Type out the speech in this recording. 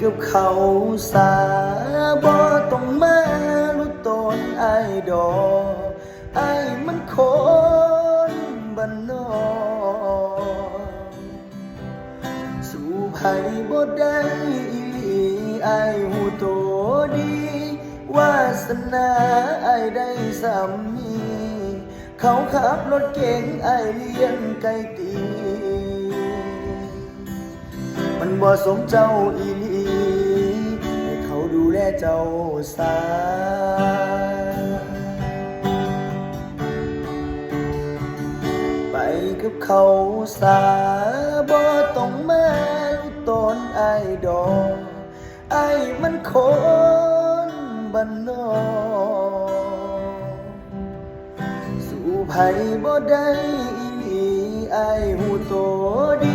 กับเขาสาบ่ต้องมารู้ตนอ้ายดอกอ้ายมันคนบ้านนอกสู่ไผบ่ได้อีหลีอ้ายหูโตดีวาสนาอ้ายได้สามีเขาขับรถเก๋งอ้ายเลี้ยงไก่ตีมันบ่สมเจ้าอีหลีให้เขาดูแลเจ้าสาไปกับเขาสาบ่ต้องมารู้ตนอ้ายดอกอ้ายมันคนบ้านนอกสู่ไผบ่ได้อีหลีอ้ายหูโตดี